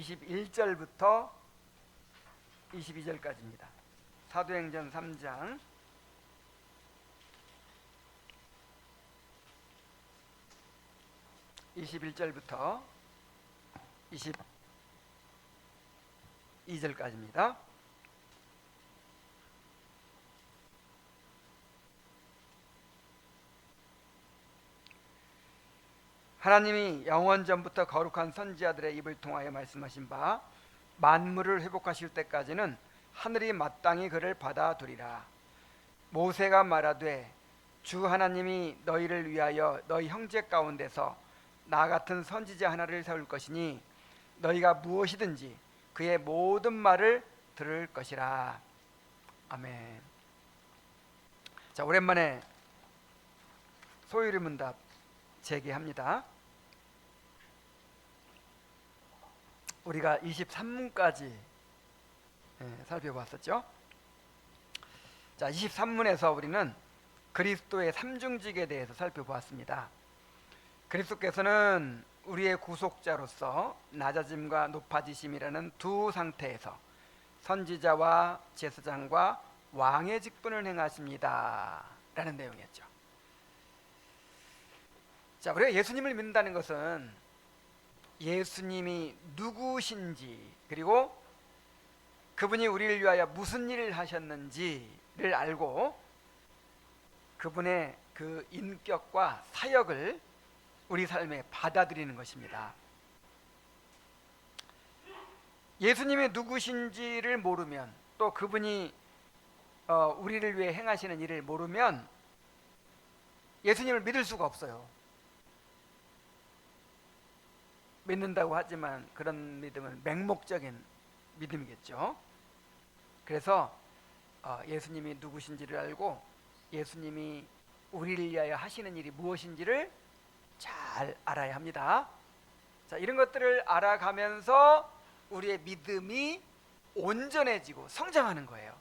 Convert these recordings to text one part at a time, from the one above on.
21절부터 22절까지입니다. 사도행전 3장 21절부터 22절까지입니다. 하나님이 영원전부터 거룩한 선지자들의 입을 통하여 말씀하신 바 만물을 회복하실 때까지는 하늘이 마땅히 그를 받아두리라. 모세가 말하되 주 하나님이 너희를 위하여 너희 형제 가운데서 나 같은 선지자 하나를 세울 것이니 너희가 무엇이든지 그의 모든 말을 들을 것이라. 아멘. 자, 오랜만에 소유리 문답 재개합니다. 우리가 23문까지 살펴봤었죠. 자, 23문에서 우리는 그리스도의 삼중직에 대해서 살펴보았습니다. 그리스도께서는 우리의 구속자로서 낮아짐과 높아지심이라는 두 상태에서 선지자와 제사장과 왕의 직분을 행하십니다 라는 내용이었죠. 자, 우리가 예수님을 믿는다는 것은 예수님이 누구신지, 그리고 그분이 우리를 위하여 무슨 일을 하셨는지를 알고 그분의 그 인격과 사역을 우리 삶에 받아들이는 것입니다. 예수님이 누구신지를 모르면, 또 그분이 우리를 위해 행하시는 일을 모르면 예수님을 믿을 수가 없어요. 믿는다고 하지만 그런 믿음은 맹목적인 믿음이겠죠. 그래서 예수님이 누구신지를 알고 예수님이 우리를 위하여 하시는 일이 무엇인지를 잘 알아야 합니다. 자, 이런 것들을 알아가면서 우리의 믿음이 온전해지고 성장하는 거예요.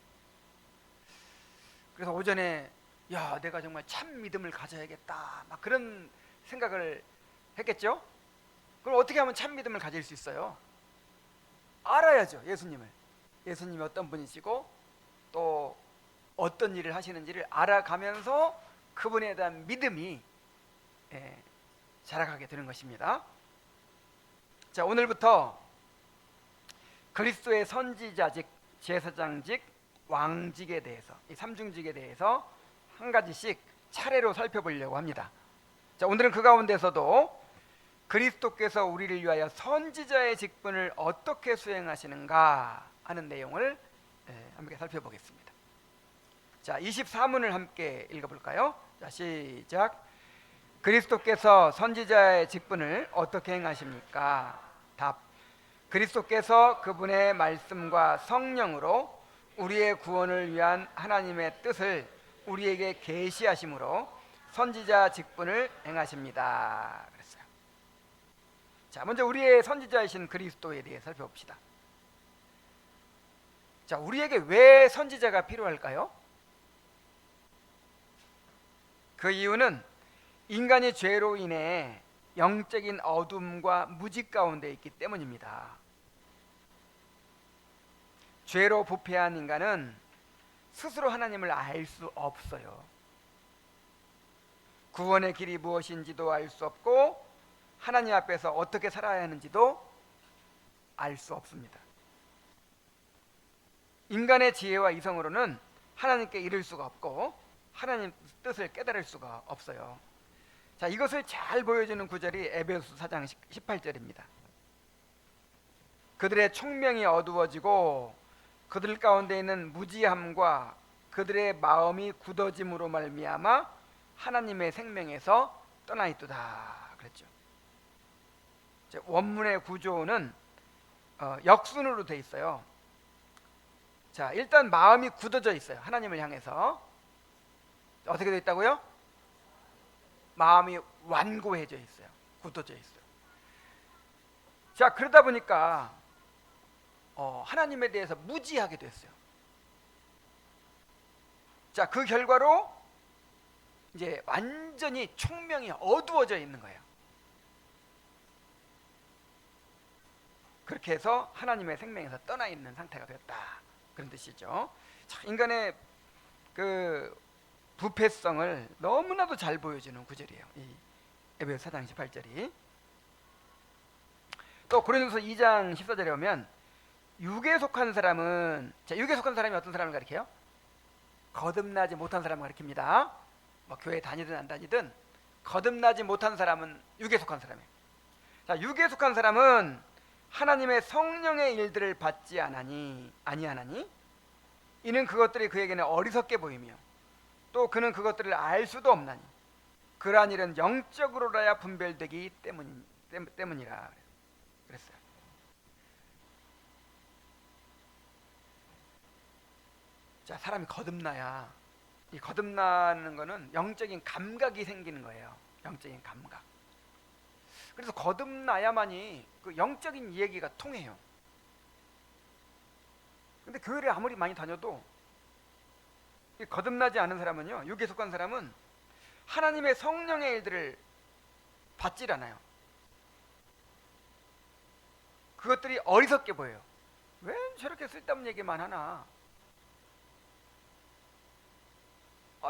그래서 오전에 내가 정말 참 믿음을 가져야겠다, 막 그런 생각을 했겠죠. 그럼 어떻게 하면 참 믿음을 가질 수 있어요? 알아야죠. 예수님이 어떤 분이시고 또 어떤 일을 하시는지를 알아가면서 그분에 대한 믿음이 자라가게 되는 것입니다. 자, 오늘부터 그리스도의 선지자직, 제사장직, 왕직에 대해서, 이 삼중직에 대해서 한 가지씩 차례로 살펴보려고 합니다. 자, 오늘은 그 가운데서도 그리스도께서 우리를 위하여 선지자의 직분을 어떻게 수행하시는가 하는 내용을 함께 살펴보겠습니다. 자, 24문을 함께 읽어볼까요? 자, 시작. 그리스도께서 선지자의 직분을 어떻게 행하십니까? 답. 그리스도께서 그분의 말씀과 성령으로 우리의 구원을 위한 하나님의 뜻을 우리에게 계시하심으로 선지자 직분을 행하십니다. 그랬어요. 자, 먼저 우리의 선지자이신 그리스도에 대해 살펴봅시다. 자, 우리에게 왜 선지자가 필요할까요? 그 이유는 인간이 죄로 인해 영적인 어둠과 무지 가운데 있기 때문입니다. 죄로 부패한 인간은 스스로 하나님을 알 수 없어요. 구원의 길이 무엇인지도 알 수 없고 하나님 앞에서 어떻게 살아야 하는지도 알 수 없습니다. 인간의 지혜와 이성으로는 하나님께 이를 수가 없고 하나님 뜻을 깨달을 수가 없어요. 자, 이것을 잘 보여주는 구절이 에베소서 4장 18절입니다. 그들의 총명이 어두워지고 그들 가운데 있는 무지함과 그들의 마음이 굳어짐으로 말미암아 하나님의 생명에서 떠나 있도다 그랬죠. 원문의 구조는 역순으로 돼 있어요. 자, 일단 마음이 굳어져 있어요. 하나님을 향해서 어떻게 돼 있다고요? 마음이 완고해져 있어요. 굳어져 있어요. 자, 그러다 보니까 하나님에 대해서 무지하게 됐어요. 자, 그 결과로 이제 완전히 총명이 어두워져 있는 거예요. 그렇게 해서 하나님의 생명에서 떠나 있는 상태가 되었다, 그런 뜻이죠. 자, 인간의 그 부패성을 너무나도 잘 보여주는 구절이에요, 이 에베소 4장 18절이. 또 고린도서 2장 14절에 보면 육에 속한 사람은, 자, 육에 속한 사람이 어떤 사람을 가리켜요? 거듭나지 못한 사람을 가리킵니다. 뭐 교회 다니든 안 다니든 거듭나지 못한 사람은 육에 속한 사람이에요. 자, 육에 속한 사람은 하나님의 성령의 일들을 받지 아니하나니 이는 그것들이 그에게는 어리석게 보이며 또 그는 그것들을 알 수도 없나니 그러한 일은 영적으로라야 분별되기 때문이라 그랬어요. 자, 사람이 거듭나야, 이 거듭나는 거는 영적인 감각이 생기는 거예요. 영적인 감각. 그래서 거듭나야만이 그 영적인 이야기가 통해요. 근데 교회를 아무리 많이 다녀도 이 거듭나지 않은 사람은요, 육에 속한 사람은 하나님의 성령의 일들을 받질 않아요. 그것들이 어리석게 보여요. 왜 저렇게 쓸데없는 얘기만 하나?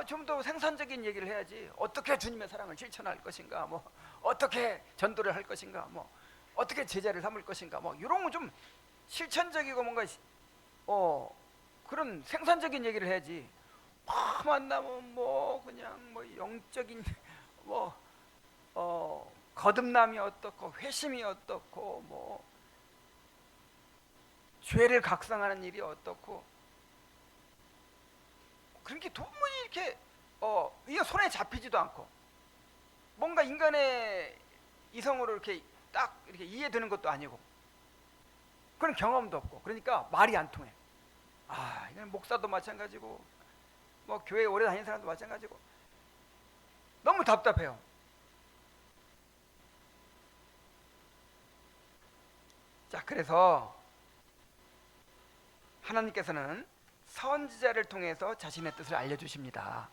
좀 더 생산적인 얘기를 해야지. 어떻게 주님의 사랑을 실천할 것인가, 뭐 어떻게 전도를 할 것인가, 뭐 어떻게 제자를 삼을 것인가, 뭐 이런 거 좀 실천적이고 뭔가 그런 생산적인 얘기를 해야지. 만나면 뭐 그냥 뭐 영적인 뭐 거듭남이 어떻고 회심이 어떻고 뭐 죄를 각성하는 일이 어떻고, 그렇게 도무지 이렇게 이게 손에 잡히지도 않고 뭔가 인간의 이성으로 이렇게 딱 이렇게 이해되는 것도 아니고 그런 경험도 없고, 그러니까 말이 안 통해. 이건 목사도 마찬가지고 뭐 교회 오래 다니는 사람도 마찬가지고 너무 답답해요. 자, 그래서 하나님께서는 선지자를 통해서 자신의 뜻을 알려주십니다.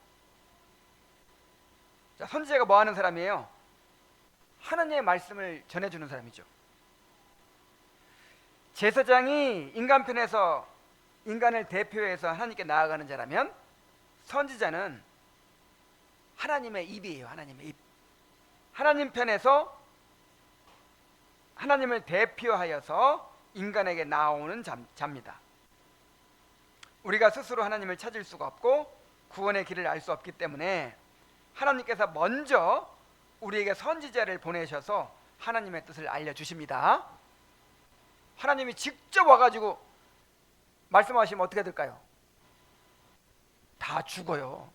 자, 선지자가 뭐 하는 사람이에요? 하나님의 말씀을 전해주는 사람이죠. 제사장이 인간편에서 인간을 대표해서 하나님께 나아가는 자라면 선지자는 하나님의 입이에요. 하나님의 입. 하나님 편에서 하나님을 대표하여서 인간에게 나오는 자입니다. 우리가 스스로 하나님을 찾을 수가 없고 구원의 길을 알 수 없기 때문에 하나님께서 먼저 우리에게 선지자를 보내셔서 하나님의 뜻을 알려주십니다. 하나님이 직접 와가지고 말씀하시면 어떻게 될까요? 다 죽어요.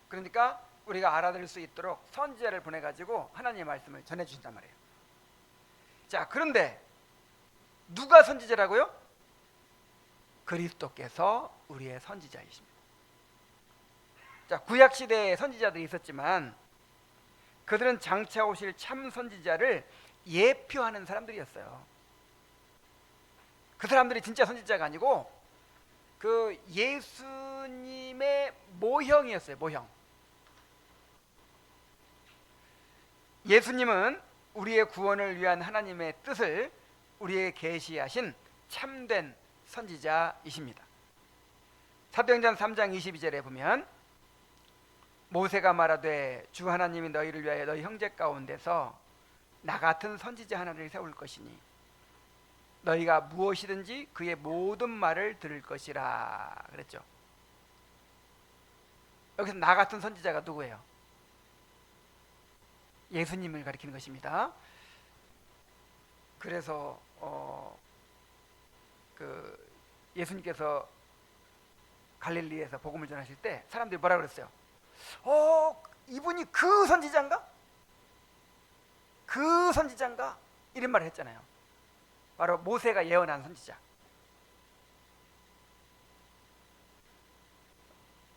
그러니까 우리가 알아들을 수 있도록 선지자를 보내가지고 하나님의 말씀을 전해주신단 말이에요. 자, 그런데 누가 선지자라고요? 그리스도께서 우리의 선지자이십니다. 자, 구약 시대에 선지자들이 있었지만 그들은 장차 오실 참 선지자를 예표하는 사람들이었어요. 그 사람들이 진짜 선지자가 아니고 그 예수님의 모형이었어요. 모형. 예수님은 우리의 구원을 위한 하나님의 뜻을 우리에게 계시하신 참된 선지자이십니다. 사도행전 3장 22절에 보면 모세가 말하되 주 하나님이 너희를 위하여 너희 형제 가운데서 나 같은 선지자 하나를 세울 것이니 너희가 무엇이든지 그의 모든 말을 들을 것이라 그랬죠. 여기서 나 같은 선지자가 누구예요? 예수님을 가리키는 것입니다. 그래서 예수님께서 갈릴리에서 복음을 전하실 때 사람들이 뭐라 그랬어요? 이분이 그 선지자인가? 그 선지자인가? 이런 말을 했잖아요. 바로 모세가 예언한 선지자,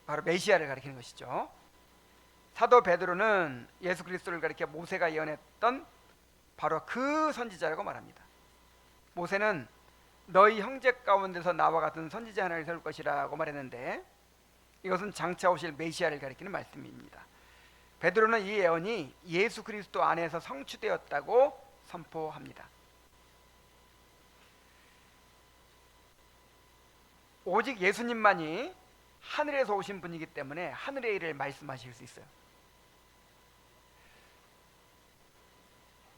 바로 메시아를 가리키는 것이죠. 사도 베드로는 예수 그리스도를 가리켜 모세가 예언했던 바로 그 선지자라고 말합니다. 모세는 너희 형제 가운데서 나와 같은 선지자 하나를 세울 것이라고 말했는데 이것은 장차 오실 메시아를 가리키는 말씀입니다. 베드로는 이 예언이 예수 그리스도 안에서 성취되었다고 선포합니다. 오직 예수님만이 하늘에서 오신 분이기 때문에 하늘의 일을 말씀하실 수 있어요.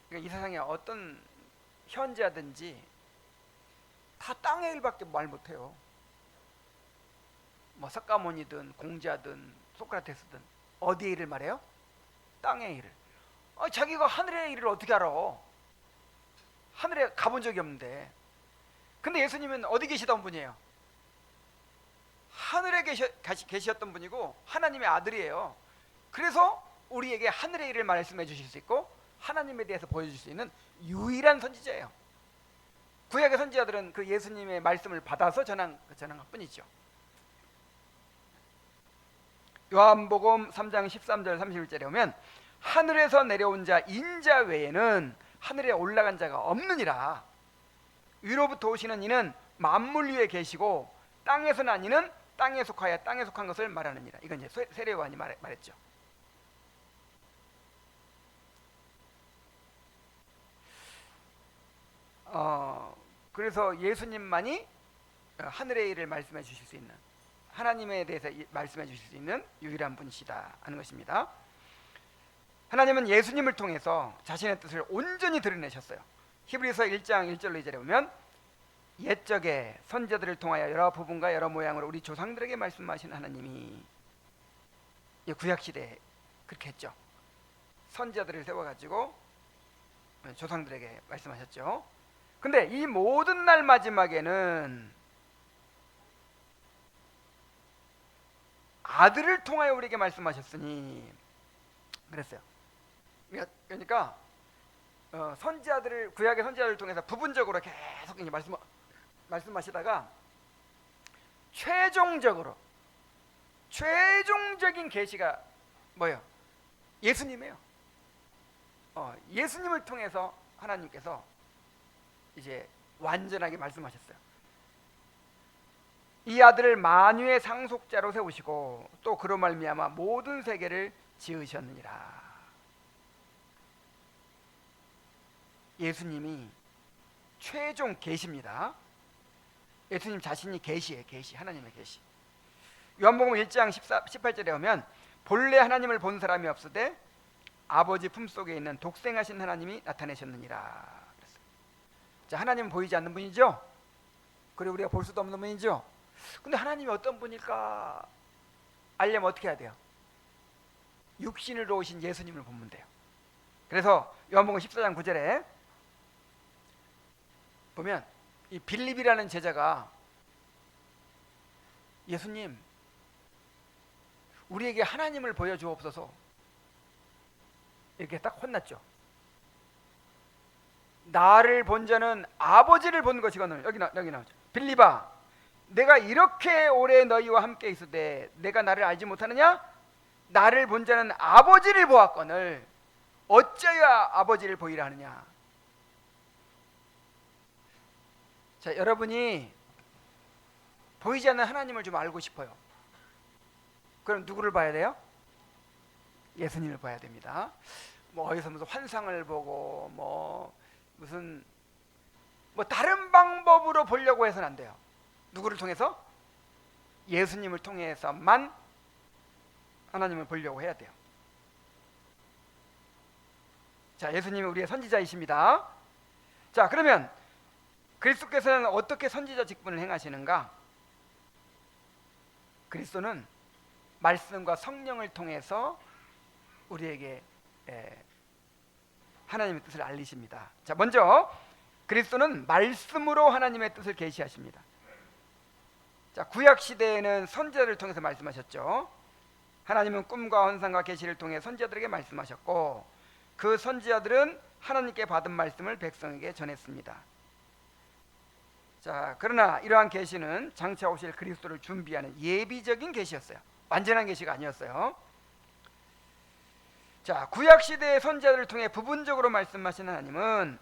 그러니까 이 세상에 어떤 현자든지 다 땅의 일밖에 말 못해요. 뭐 석가모니든 공자든 소크라테스든 어디의 일을 말해요? 땅의 일을. 자기가 하늘의 일을 어떻게 알아? 하늘에 가본 적이 없는데. 근데 예수님은 어디 계시던 분이에요? 하늘에 계셨던 분이고 하나님의 아들이에요. 그래서 우리에게 하늘의 일을 말씀해 주실 수 있고 하나님에 대해서 보여줄 수 있는 유일한 선지자예요. 구약의 선지자들은 그 예수님의 말씀을 받아서 전한 것 뿐이죠. 요한복음 3장 13절 31절에 오면 하늘에서 내려온 자 인자 외에는 하늘에 올라간 자가 없느니라. 위로부터 오시는 이는 만물 위에 계시고 땅에서 난 이는 땅에 속하여 땅에 속한 것을 말하느니라. 이건 이제 세례요한이 말했죠. 그래서 예수님만이 하늘의 일을 말씀해 주실 수 있는, 하나님에 대해서 말씀해 주실 수 있는 유일한 분이시다 하는 것입니다. 하나님은 예수님을 통해서 자신의 뜻을 온전히 드러내셨어요. 히브리서 1장 1절로 2절에 보면 옛적에 선지자들을 통하여 여러 부분과 여러 모양으로 우리 조상들에게 말씀하신 하나님이, 구약시대에 그렇게 했죠. 선지자들을 세워가지고 조상들에게 말씀하셨죠. 근데 이 모든 날 마지막에는 아들을 통하여 우리에게 말씀하셨으니 그랬어요. 그러니까 선지자들을, 구약의 선지자들을 통해서 부분적으로 계속 말씀하시다가 최종적인 계시가 뭐예요? 예수님이에요. 예수님을 통해서 하나님께서 이제 완전하게 말씀하셨어요. 이 아들을 만유의 상속자로 세우시고 또 그로 말미암아 모든 세계를 지으셨느니라. 예수님이 최종 계시입니다. 예수님 자신이 계시예요. 계시, 하나님의 계시. 요한복음 1장 18절에 오면 본래 하나님을 본 사람이 없으되 아버지 품속에 있는 독생하신 하나님이 나타내셨느니라. 자, 하나님은 보이지 않는 분이죠. 그리고 우리가 볼 수도 없는 분이죠. 근데 하나님이 어떤 분일까 알려면 어떻게 해야 돼요? 육신으로 오신 예수님을 보면 돼요. 그래서 요한복음 14장 9절에 보면 이 빌립이라는 제자가 예수님, 우리에게 하나님을 보여주옵소서 이렇게 딱 혼났죠. 나를 본 자는 아버지를 본 것이거늘. 여기 나오죠. 빌립아, 내가 이렇게 오래 너희와 함께 있으되 내가 나를 알지 못하느냐? 나를 본 자는 아버지를 보았거늘 어찌하여 아버지를 보이라 하느냐? 자, 여러분이 보이지 않는 하나님을 좀 알고 싶어요. 그럼 누구를 봐야 돼요? 예수님을 봐야 됩니다. 뭐 어디서 무슨 환상을 보고 무슨 다른 방법으로 보려고 해서는 안 돼요. 누구를 통해서? 예수님을 통해서만 하나님을 보려고 해야 돼요. 자, 예수님은 우리의 선지자이십니다. 자, 그러면 그리스도께서는 어떻게 선지자 직분을 행하시는가? 그리스도는 말씀과 성령을 통해서 우리에게 하나님의 뜻을 알리십니다. 자, 먼저 그리스도는 말씀으로 하나님의 뜻을 계시하십니다. 자, 구약 시대에는 선지자를 통해서 말씀하셨죠. 하나님은 꿈과 환상과 계시를 통해 선지자들에게 말씀하셨고 그 선지자들은 하나님께 받은 말씀을 백성에게 전했습니다. 자, 그러나 이러한 계시는 장차 오실 그리스도를 준비하는 예비적인 계시였어요. 완전한 계시가 아니었어요. 자, 구약 시대의 선지자들을 통해 부분적으로 말씀하신 하나님은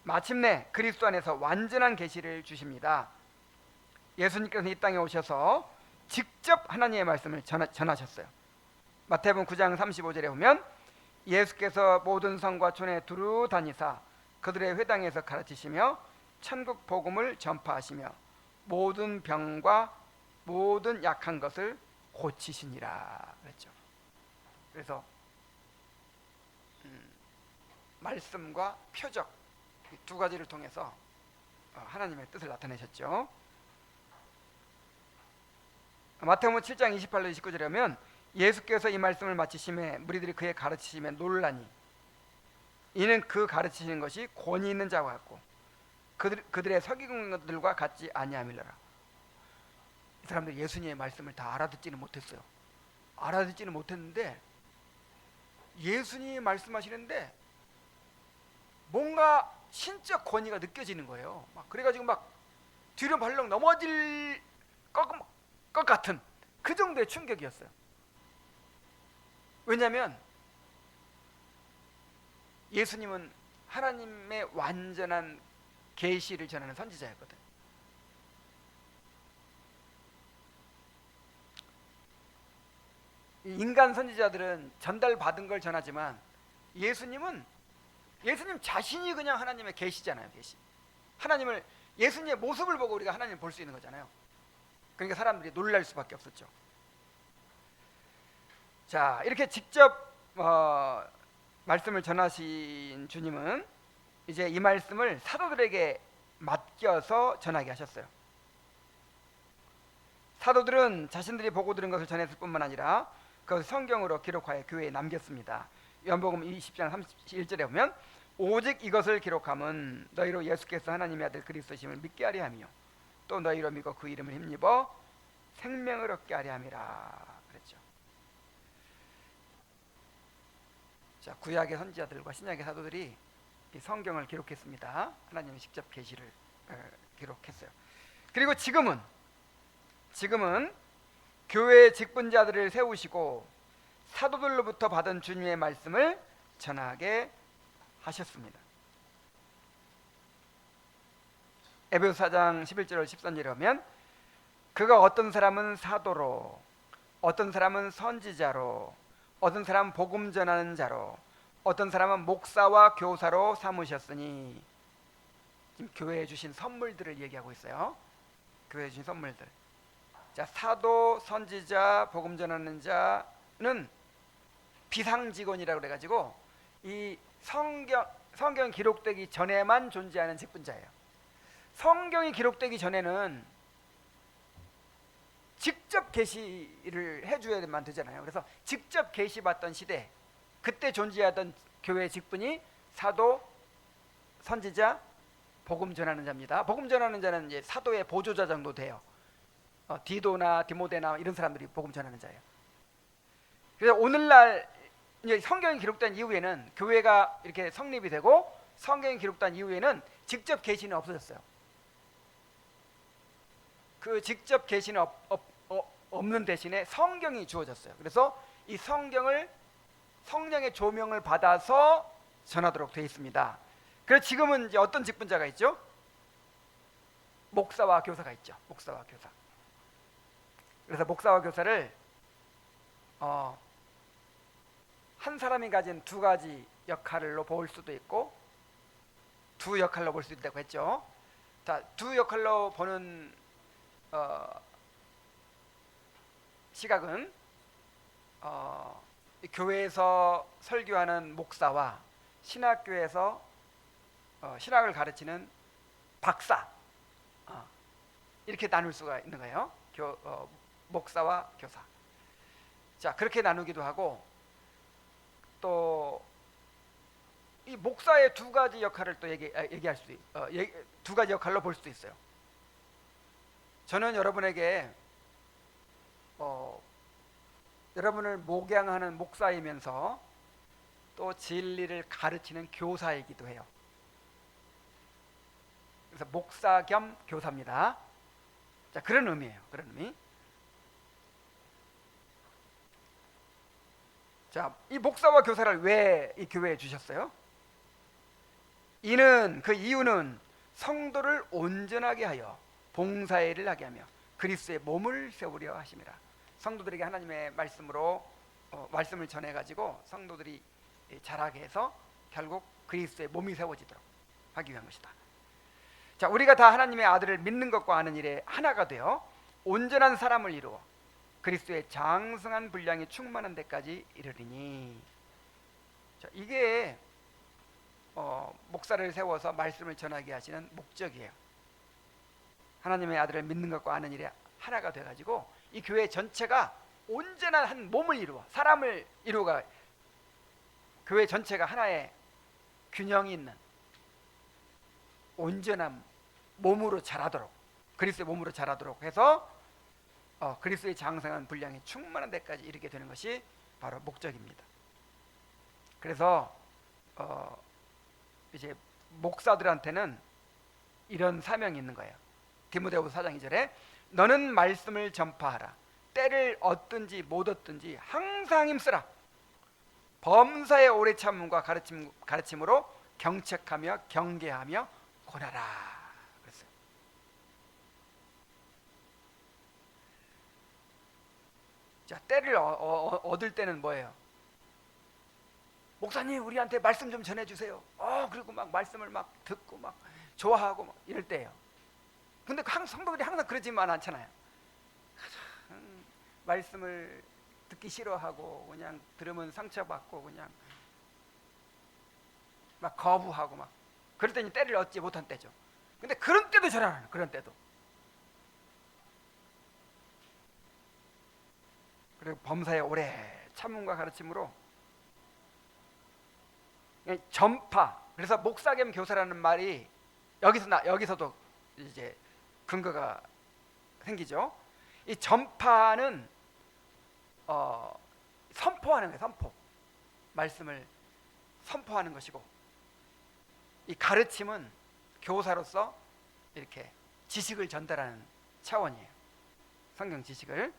마침내 그리스도 안에서 완전한 계시를 주십니다. 예수님께서 이 땅에 오셔서 직접 하나님의 말씀을 전하셨어요. 마태복음 9장 35절에 보면 예수께서 모든 성과 촌에 두루 다니사 그들의 회당에서 가르치시며 천국 복음을 전파하시며 모든 병과 모든 약한 것을 고치시니라 그랬죠. 그래서 말씀과 표적 두 가지를 통해서 하나님의 뜻을 나타내셨죠. 마태복음 7장 28절 29절에 보면 예수께서 이 말씀을 마치심에 무리들이 그의 가르치심에 놀라니 이는 그 가르치시는 것이 권위 있는 자와 같고 그들의 서기관들과 같지 아니함이라. 이 사람들 예수님의 말씀을 다 알아듣지는 못했어요. 알아듣지는 못했는데 예수님이 말씀하시는데 뭔가 신적 권위가 느껴지는 거예요. 막 그래가지고 막 뒤로 발렁 넘어질 것 같은 그 정도의 충격이었어요. 왜냐하면 예수님은 하나님의 완전한 계시를 전하는 선지자였거든. 인간 선지자들은 전달받은 걸 전하지만 예수님 자신이 그냥 하나님의 계시잖아요. 계시. 하나님을 예수님의 모습을 보고 우리가 하나님을 볼 수 있는 거잖아요. 그러니까 사람들이 놀랄 수밖에 없었죠. 자, 이렇게 직접 말씀을 전하신 주님은 이제 이 말씀을 사도들에게 맡겨서 전하게 하셨어요. 사도들은 자신들이 보고 들은 것을 전했을 뿐만 아니라 그것을 성경으로 기록하여 교회에 남겼습니다. 요한복음 20장 31절에 보면 오직 이것을 기록함은 너희로 예수께서 하나님의 아들 그리스도심을 믿게 하려 함이요 또 너희로 믿고 그 이름을 힘입어 생명을 얻게 하려 함이라 그랬죠. 자, 구약의 선지자들과 신약의 사도들이 이 성경을 기록했습니다. 하나님의 직접 계시를 기록했어요. 그리고 지금은 교회의 직분자들을 세우시고 사도들로부터 받은 주님의 말씀을 전하게 하셨습니다. 에베소서 4장 11절 13절에 보면 그가 어떤 사람은 사도로 어떤 사람은 선지자로 어떤 사람은 복음 전하는 자로 어떤 사람은 목사와 교사로 삼으셨으니 지금 교회에 주신 선물들을 얘기하고 있어요. 교회에 주신 선물들. 자, 사도, 선지자, 복음 전하는 자는 비상직원이라고 그래가지고 이 성경 기록되기 전에만 존재하는 직분자예요. 성경이 기록되기 전에는 직접 계시를 해줘야만 되잖아요. 그래서 직접 계시 받던 시대, 그때 존재하던 교회 직분이 사도, 선지자, 복음 전하는 자입니다. 복음 전하는 자는 이제 사도의 보조자 정도 돼요. 디도나 디모데나 이런 사람들이 복음 전하는 자예요. 그래서 오늘날 이제 성경이 기록된 이후에는 교회가 이렇게 성립이 되고 성경이 기록된 이후에는 직접 계시는 없어졌어요. 그 직접 계시는 없는 대신에 성경이 주어졌어요. 그래서 이 성경을 성령의 조명을 받아서 전하도록 되어 있습니다. 그래서 지금은 이제 어떤 직분자가 있죠? 목사와 교사가 있죠. 목사와 교사. 그래서 목사와 교사를 한 사람이 가진 두 가지 역할로 볼 수도 있고 두 역할로 볼 수도 있다고 했죠. 자, 두 역할로 보는 시각은 교회에서 설교하는 목사와 신학교에서 신학을 가르치는 박사 이렇게 나눌 수가 있는 거예요. 목사와 교사. 자, 그렇게 나누기도 하고 또 이 목사의 두 가지 역할을 또 얘기할 수 두 가지 역할로 볼 수도 있어요. 저는 여러분에게 여러분을 목양하는 목사이면서 또 진리를 가르치는 교사이기도 해요. 그래서 목사 겸 교사입니다. 자, 그런 의미예요. 그런 의미. 자, 이 목사와 교사를 왜 이 교회에 주셨어요? 그 이유는 성도를 온전하게 하여 봉사의 일을 하게 하며 그리스도의 몸을 세우려 하심이라. 성도들에게 하나님의 말씀으로 말씀을 전해가지고 성도들이 자라게 해서 결국 그리스도의 몸이 세워지도록 하기 위한 것이다. 자, 우리가 다 하나님의 아들을 믿는 것과 아는 일에 하나가 되어 온전한 사람을 이루어 그리스도의 장성한 분량이 충만한 데까지 이르리니. 자, 이게 목사를 세워서 말씀을 전하게 하시는 목적이에요. 하나님의 아들을 믿는 것과 아는 일에 하나가 돼가지고 이 교회 전체가 온전한 한 몸을 이루어, 사람을 이루어가, 교회 전체가 하나의 균형이 있는 온전한 몸으로 자라도록, 그리스도의 몸으로 자라도록 해서 그리스도의 장성한 분량이 충만한 데까지 이르게 되는 것이 바로 목적입니다. 그래서 이제 목사들한테는 이런 사명이 있는 거예요. 디모데후서 4장 2절에 너는 말씀을 전파하라. 때를 얻든지 못 얻든지 항상 힘쓰라. 범사의 오래 참음과 가르침으로 경책하며 경계하며 권하라. 그랬어요. 자, 때를 얻을 때는 뭐예요? 목사님, 우리한테 말씀 좀 전해주세요. 그리고 막 말씀을 막 듣고 막 좋아하고 막 이럴 때예요. 근데 성도들이 항상 그러지만 않잖아요. 말씀을 듣기 싫어하고 그냥 들으면 상처받고 그냥 막 거부하고 막 그럴 때는 때를 얻지 못한 때죠. 근데 그런 때도 전하는, 그런 때도. 그리고 범사에 오래 참음과 가르침으로 전파. 그래서 목사 겸 교사라는 말이 여기서도 이제 근거가 생기죠. 이 전파는 선포하는 거예요. 선포. 말씀을 선포하는 것이고, 이 가르침은 교사로서 이렇게 지식을 전달하는 차원이에요. 성경 지식을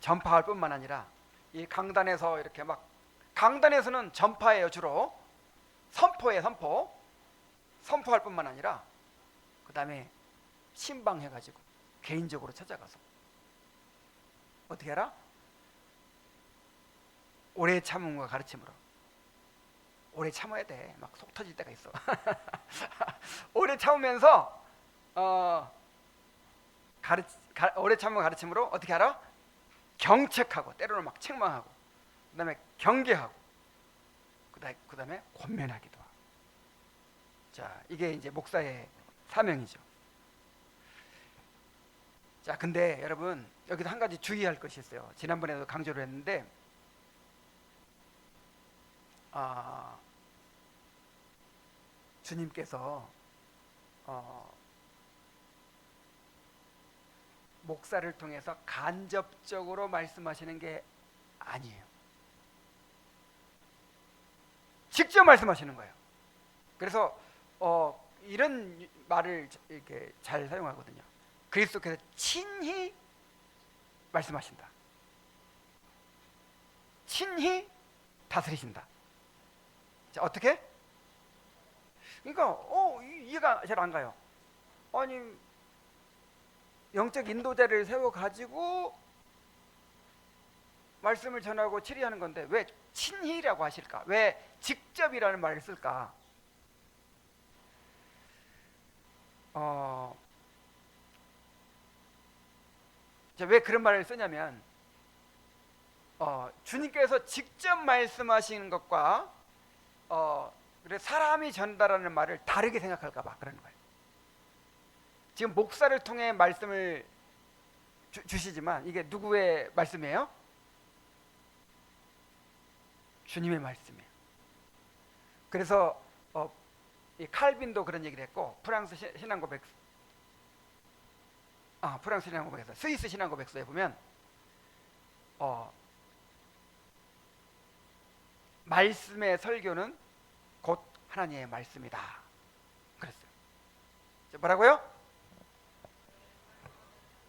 전파할 뿐만 아니라 이 강단에서 이렇게 막, 강단에서는 전파예요. 주로 선포예요. 선포할 뿐만 아니라 그 다음에 신방해가지고 개인적으로 찾아가서 어떻게 하라? 오래 참음과 가르침으로. 오래 참아야 돼. 막 속 터질 때가 있어. 오래 참으면서 오래 참음과 가르침으로 어떻게 하라? 경책하고, 때로는 막 책망하고, 그 다음에 경계하고, 그 다음에 권면하기도 하고. 자, 이게 이제 목사의 사명이죠. 자, 근데 여러분, 여기도 한 가지 주의할 것이 있어요. 지난번에도 강조를 했는데, 주님께서 목사를 통해서 간접적으로 말씀하시는 게 아니에요. 직접 말씀하시는 거예요. 그래서 이런 말을 이렇게 잘 사용하거든요. 그리스도께서 친히 말씀하신다. 친히 다스리신다. 자, 어떻게? 그러니까 이해가 잘 안 가요. 아니, 영적 인도자를 세워가지고 말씀을 전하고 치리하는 건데 왜 친히라고 하실까? 왜 직접이라는 말을 쓸까? 왜 그런 말을 쓰냐면 주님께서 직접 말씀하시는 것과 그래 사람이 전달하는 말을 다르게 생각할까 봐 그러는 거예요. 지금 목사를 통해 말씀을 주시지만 이게 누구의 말씀이에요? 주님의 말씀이에요. 그래서 이 칼빈도 그런 얘기를 했고, 프랑스 신앙고백서, 스위스 신앙고백서에 보면 말씀의 설교는 곧 하나님의 말씀이다 그랬어요. 뭐라고요?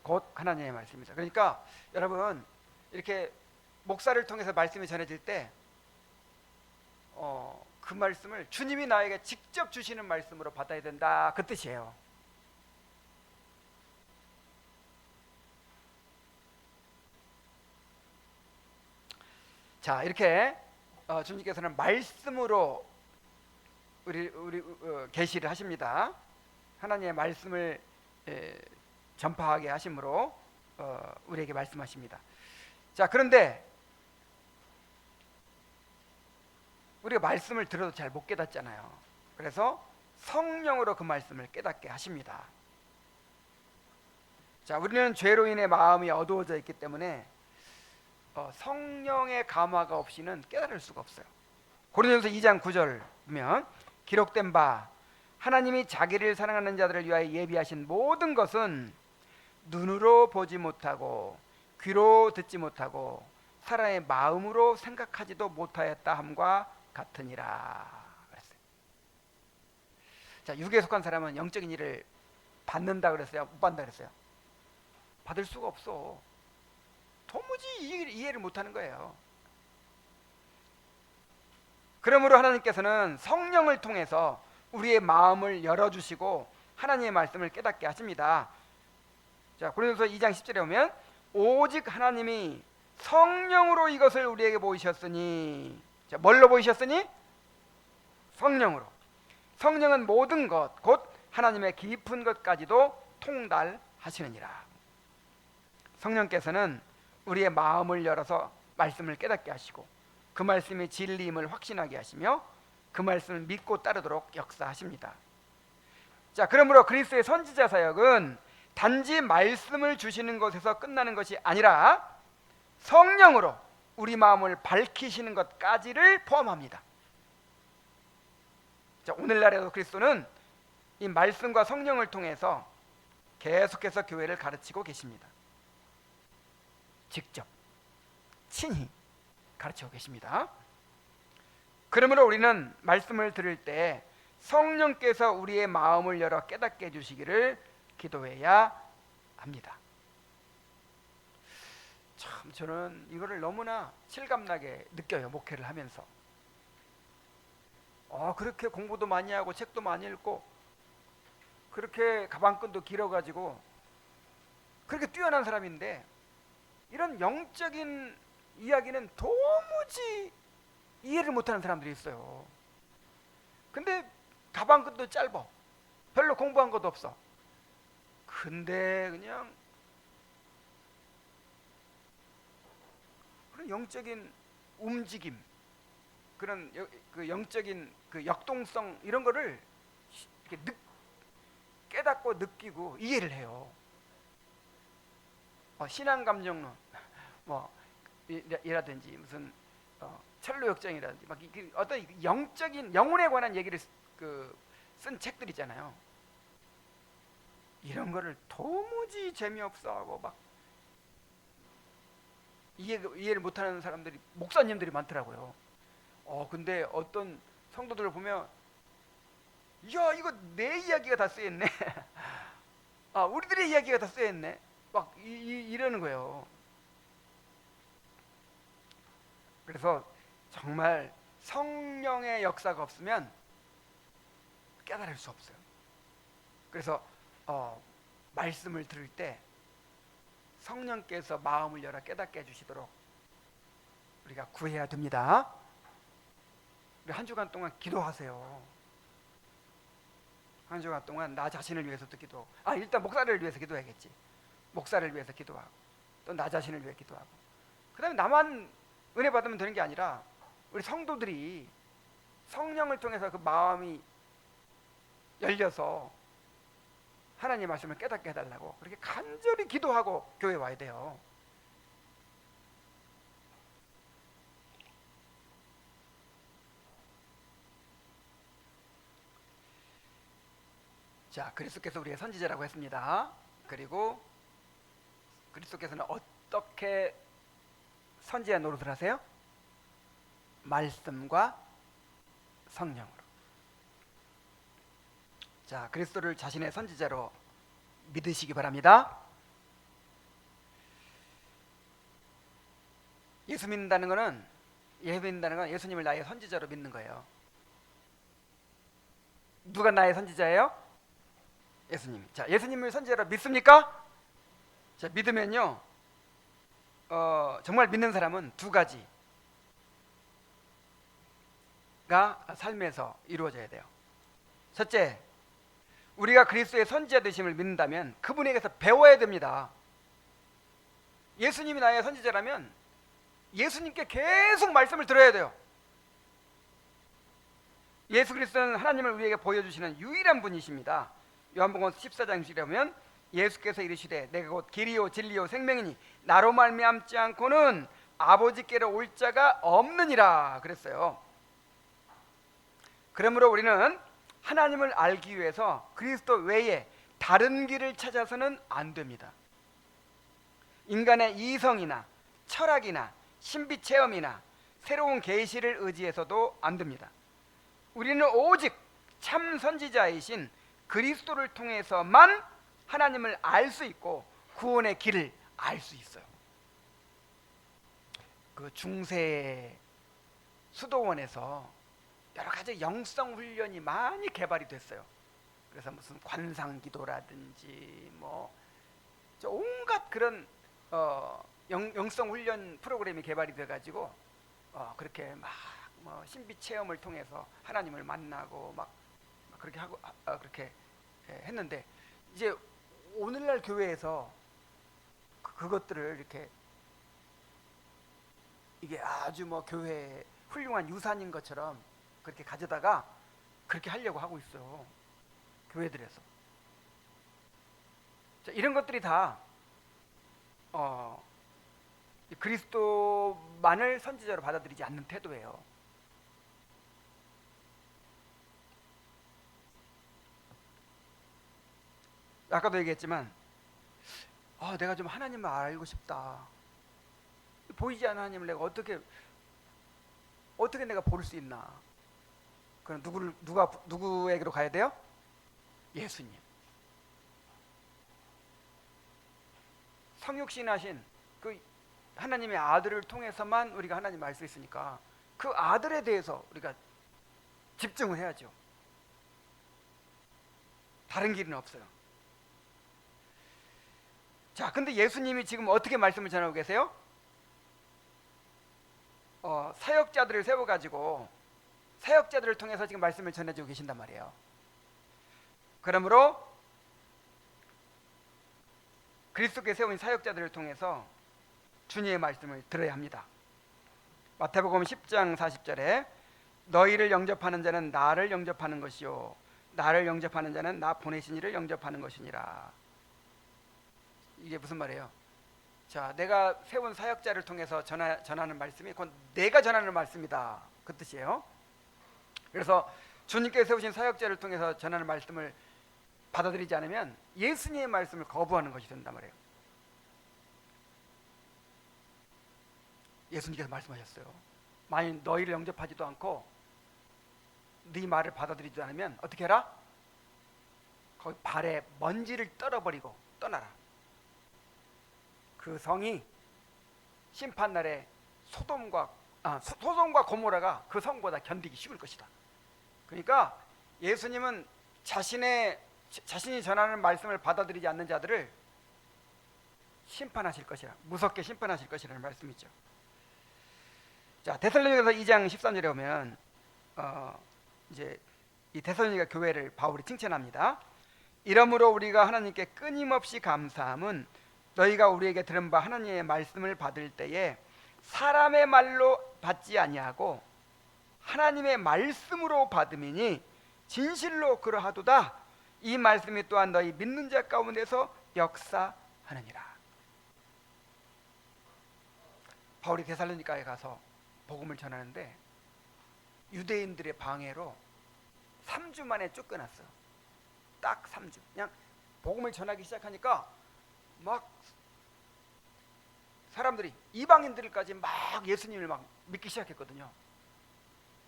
곧 하나님의 말씀이다. 그러니까 여러분, 이렇게 목사를 통해서 말씀이 전해질 때 그 말씀을 주님이 나에게 직접 주시는 말씀으로 받아야 된다, 그 뜻이에요. 자, 이렇게 주님께서는 말씀으로 우리 계시를 하십니다. 하나님의 말씀을 전파하게 하심으로 우리에게 말씀하십니다. 자, 그런데 우리가 말씀을 들어도 잘 못 깨닫잖아요. 그래서 성령으로 그 말씀을 깨닫게 하십니다. 자, 우리는 죄로 인해 마음이 어두워져 있기 때문에 성령의 감화가 없이는 깨달을 수가 없어요. 고린도전서 2장 9절 보면 기록된 바 하나님이 자기를 사랑하는 자들을 위하여 예비하신 모든 것은 눈으로 보지 못하고 귀로 듣지 못하고 사람의 마음으로 생각하지도 못하였다 함과 같으니라 그랬어요. 자, 육에 속한 사람은 영적인 일을 받는다 그랬어요? 못 받는다 그랬어요? 받을 수가 없어. 도무지 이해를 못하는 거예요. 그러므로 하나님께서는 성령을 통해서 우리의 마음을 열어주시고 하나님의 말씀을 깨닫게 하십니다. 자, 고린도서 2장 10절에 보면 오직 하나님이 성령으로 이것을 우리에게 보이셨으니, 자, 뭘로 보이셨으니? 성령으로. 성령은 모든 것 곧 하나님의 깊은 것까지도 통달하시느니라. 성령께서는 우리의 마음을 열어서 말씀을 깨닫게 하시고 그 말씀이 진리임을 확신하게 하시며 그 말씀을 믿고 따르도록 역사하십니다. 자, 그러므로 그리스도의 선지자 사역은 단지 말씀을 주시는 것에서 끝나는 것이 아니라 성령으로 우리 마음을 밝히시는 것까지를 포함합니다. 자, 오늘날에도 그리스도는 이 말씀과 성령을 통해서 계속해서 교회를 가르치고 계십니다. 직접 친히 가르치고 계십니다. 그러므로 우리는 말씀을 들을 때 성령께서 우리의 마음을 열어 깨닫게 해주시기를 기도해야 합니다. 참 저는 이거를 너무나 실감나게 느껴요. 목회를 하면서 그렇게 공부도 많이 하고 책도 많이 읽고 그렇게 가방끈도 길어가지고 그렇게 뛰어난 사람인데 이런 영적인 이야기는 도무지 이해를 못하는 사람들이 있어요. 근데 가방끈도 짧아. 별로 공부한 것도 없어. 근데 그냥 그런 영적인 움직임, 그런 그 영적인 그 역동성 이런 거를 이렇게 깨닫고 느끼고 이해를 해요. 신앙 감정론 이라든지 무슨 철로 역정이라든지 막 어떤 영적인 영혼에 관한 얘기를 쓴 책들 있잖아요. 이런 거를 도무지 재미없어하고 막 이해를 못하는 사람들이 목사님들이 많더라고요. 근데 어떤 성도들을 보면 야 이거 내 이야기가 다 쓰여있네. 우리들의 이야기가 다 쓰여있네. 막 이러는 거예요. 그래서 정말 성령의 역사가 없으면 깨달을 수 없어요. 그래서 말씀을 들을 때 성령께서 마음을 열어 깨닫게 해주시도록 우리가 구해야 됩니다. 우리 한 주간 동안 기도하세요. 한 주간 동안 나 자신을 위해서도 기도. 일단 목사를 위해서 기도해야겠지. 목사를 위해서 기도하고 또 나 자신을 위해 기도하고 그 다음에 나만 은혜 받으면 되는 게 아니라 우리 성도들이 성령을 통해서 그 마음이 열려서 하나님의 말씀을 깨닫게 해달라고 그렇게 간절히 기도하고 교회에 와야 돼요. 자, 그리스도께서 우리의 선지자라고 했습니다. 그리고 그리스도께서는 어떻게 선지자 노릇을 하세요? 말씀과 성령으로. 자, 그리스도를 자신의 선지자로 믿으시기 바랍니다. 예수 믿는다는 건 예수님을 나의 선지자로 믿는 거예요. 누가 나의 선지자예요? 예수님. 자, 예수님을 선지자로 믿습니까? 자, 믿으면요 정말 믿는 사람은 두 가지가 삶에서 이루어져야 돼요. 첫째, 우리가 그리스도의 선지자 되심을 믿는다면 그분에게서 배워야 됩니다. 예수님이 나의 선지자라면 예수님께 계속 말씀을 들어야 돼요. 예수 그리스도는 하나님을 우리에게 보여주시는 유일한 분이십니다. 요한복음 14장 6절에 보면 예수께서 이르시되 내가 곧 길이요 진리요 생명이니 나로 말미암지 않고는 아버지께로 올 자가 없느니라 그랬어요. 그러므로 우리는 하나님을 알기 위해서 그리스도 외에 다른 길을 찾아서는 안 됩니다. 인간의 이성이나 철학이나 신비 체험이나 새로운 계시를 의지해서도 안 됩니다. 우리는 오직 참 선지자이신 그리스도를 통해서만 하나님을 알 수 있고 구원의 길을 알 수 있어요. 그 중세 수도원에서 여러 가지 영성 훈련이 많이 개발이 됐어요. 그래서 무슨 관상기도라든지 뭐 온갖 그런 영성 훈련 프로그램이 개발이 돼가지고 그렇게 막 뭐 신비 체험을 통해서 하나님을 만나고 막 그렇게 하고 그렇게 했는데 이제 오늘날 교회에서 그것들을 이렇게 이게 아주 뭐 교회의 훌륭한 유산인 것처럼 그렇게 가져다가 그렇게 하려고 하고 있어 교회들에서. 자, 이런 것들이 다 그리스도만을 선지자로 받아들이지 않는 태도예요. 아까도 얘기했지만 내가 좀 하나님을 알고 싶다. 보이지 않는 하나님을 내가 어떻게 내가 볼 수 있나? 그럼 누구에게로 가야 돼요? 예수님. 성육신하신 그 하나님의 아들을 통해서만 우리가 하나님을 알 수 있으니까 그 아들에 대해서 우리가 집중을 해야죠. 다른 길은 없어요. 자, 근데 예수님이 지금 어떻게 말씀을 전하고 계세요? 사역자들을 세워가지고 사역자들을 통해서 지금 말씀을 전해주고 계신단 말이에요. 그러므로 그리스도께 세운 사역자들을 통해서 주님의 말씀을 들어야 합니다. 마태복음 10장 40절에 너희를 영접하는 자는 나를 영접하는 것이요 나를 영접하는 자는 나 보내신 이를 영접하는 것이니라. 이게 무슨 말이에요? 자, 내가 세운 사역자를 통해서 전하는 말씀이 곧 내가 전하는 말씀이다, 그 뜻이에요. 그래서 주님께 세우신 사역자를 통해서 전하는 말씀을 받아들이지 않으면 예수님의 말씀을 거부하는 것이 된단 말이에요. 예수님께서 말씀하셨어요. 만일 너희를 영접하지도 않고 네 말을 받아들이지 않으면 어떻게 해라? 거기 발에 먼지를 떨어버리고 떠나라. 그 성이 심판날에 소돔과 고모라가 그 성보다 견디기 쉬울 것이다. 그러니까 예수님은 자신이 전하는 말씀을 받아들이지 않는 자들을 심판하실 것이라, 무섭게 심판하실 것이라는 말씀이죠. 자, 데살로니가서 2장 13절에 보면 이제 이 데살로니가 교회를 바울이 칭찬합니다. 이러므로 우리가 하나님께 끊임없이 감사함은 너희가 우리에게 들은 바 하나님의 말씀을 받을 때에 사람의 말로 받지 아니하고 하나님의 말씀으로 받음이니 진실로 그러하도다. 이 말씀이 또한 너희 믿는 자 가운데서 역사하느니라. 바울이 데살로니가에 가서 복음을 전하는데 유대인들의 방해로 3주 만에 쫓겨났어. 딱 3주. 그냥 복음을 전하기 시작하니까 막 사람들이 이방인들까지 막 예수님을 막 믿기 시작했거든요.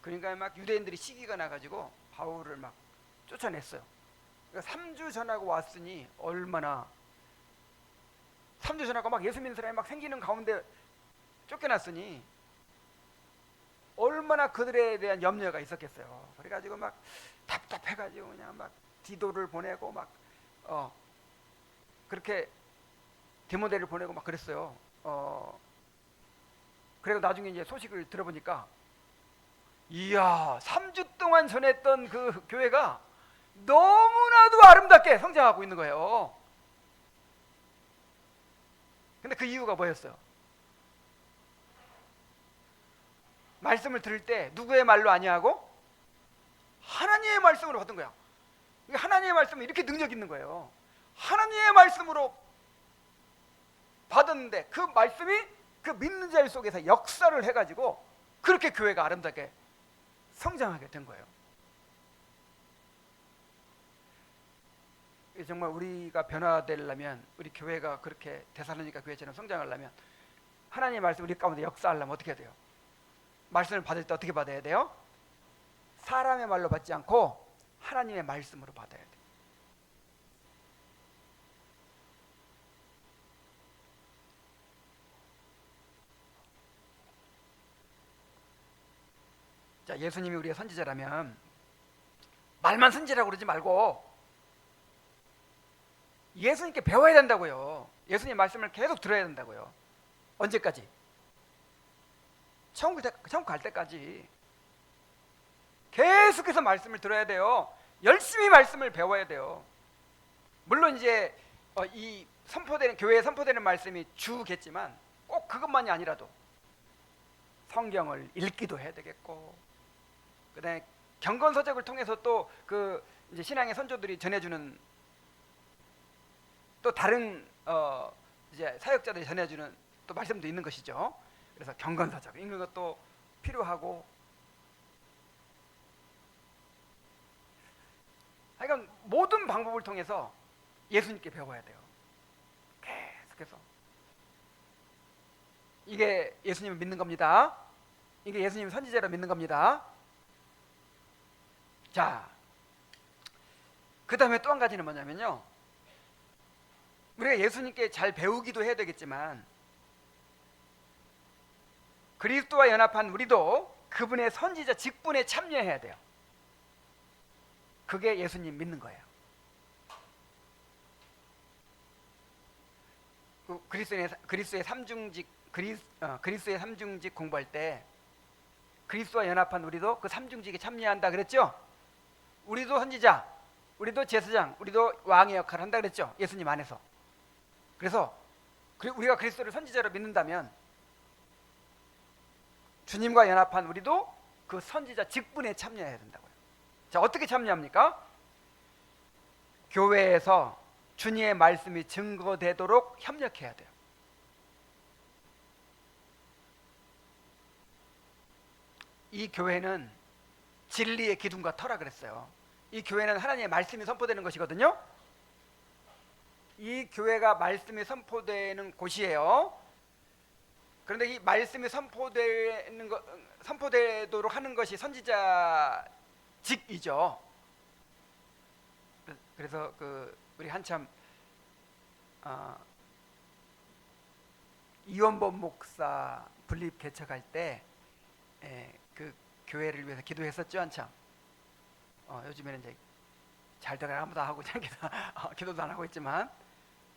그러니까 막 유대인들이 시기가 나가지고 바울을 막 쫓아냈어요. 그러니까 3주 전하고 왔으니 얼마나 3주 전하고 막 예수 믿는 사람이 막 생기는 가운데 쫓겨났으니 얼마나 그들에 대한 염려가 있었겠어요. 그래가지고 막 답답해가지고 그냥 막 디도를 보내고 막 그렇게 디모데를 보내고 막 그랬어요. 그리고 나중에 이제 소식을 들어보니까 이야, 3주 동안 전했던 그 교회가 너무나도 아름답게 성장하고 있는 거예요. 근데 그 이유가 뭐였어요? 말씀을 들을 때 누구의 말로 아니하고 하나님의 말씀으로 받은 거야. 하나님의 말씀은 이렇게 능력 있는 거예요. 하나님의 말씀으로 받았는데 그 말씀이 그 믿는 자들 속에서 역사를 해가지고 그렇게 교회가 아름답게 성장하게 된 거예요. 정말 우리가 변화되려면, 우리 교회가 그렇게 데살로니가 교회처럼 성장하려면, 하나님의 말씀 우리 가운데 역사하려면 어떻게 해야 돼요? 말씀을 받을 때 어떻게 받아야 돼요? 사람의 말로 받지 않고 하나님의 말씀으로 받아야 돼요. 자, 예수님이 우리의 선지자라면 말만 선지라고 그러지 말고 예수님께 배워야 된다고요. 예수님 말씀을 계속 들어야 된다고요. 언제까지? 천국 갈 때까지 계속해서 말씀을 들어야 돼요. 열심히 말씀을 배워야 돼요. 물론 이제 이 선포되는, 교회에 선포되는 말씀이 주겠지만 꼭 그것만이 아니라도 성경을 읽기도 해야 되겠고, 그다음에 경건서적을 통해서 또 그 이제 신앙의 선조들이 전해주는 또 다른 이제 사역자들이 전해주는 또 말씀도 있는 것이죠. 그래서 경건서적 읽는 것도 필요하고, 하여간 모든 방법을 통해서 예수님께 배워야 돼요. 계속해서. 이게 예수님을 믿는 겁니다. 이게 예수님 선지자로 믿는 겁니다. 자, 그 다음에 또 한 가지는 뭐냐면요, 우리가 예수님께 잘 배우기도 해야 되겠지만 그리스도와 연합한 우리도 그분의 선지자 직분에 참여해야 돼요. 그게 예수님 믿는 거예요. 그리스도의 삼중직 공부할 때 그리스도와 연합한 우리도 그 삼중직에 참여한다 그랬죠. 우리도 선지자, 우리도 제사장, 우리도 왕의 역할을 한다 그랬죠. 예수님 안에서. 그래서 우리가 그리스도를 선지자로 믿는다면 주님과 연합한 우리도 그 선지자 직분에 참여해야 된다고요. 자, 어떻게 참여합니까? 교회에서 주님의 말씀이 증거되도록 협력해야 돼요. 이 교회는 진리의 기둥과 터라 그랬어요. 이 교회는 하나님의 말씀이 선포되는 것이거든요. 이 교회가 말씀이 선포되는 곳이에요. 그런데 이 말씀이 선포되도록 하는 것이 선지자직이죠. 그래서 우리 한참 이원범 목사 분립 개척할 때 그 교회를 위해서 기도했었죠, 한참. 요즘에는 이제 잘 되라 아무도 하고 그냥 기도도 안 하고 있지만,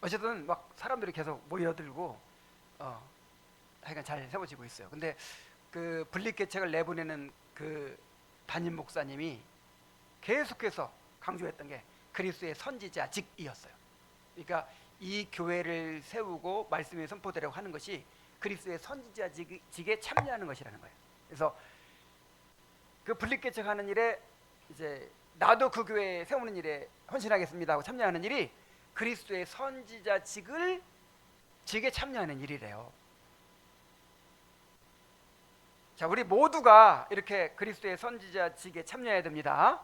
어쨌든 막 사람들이 계속 모여들고 하여간 잘 세워지고 있어요. 근데 그 분립 개척을 내보내는 그 담임 목사님이 계속해서 강조했던 게 그리스도의 선지자직이었어요. 그러니까 이 교회를 세우고 말씀이 선포되려고 하는 것이 그리스도의 선지자직에 참여하는 것이라는 거예요. 그래서 그 분립 개척하는 일에 이제 나도 그 교회 세우는 일에 헌신하겠습니다 하고 참여하는 일이 그리스도의 선지자직에 참여하는 일이래요. 자, 우리 모두가 이렇게 그리스도의 선지자직에 참여해야 됩니다.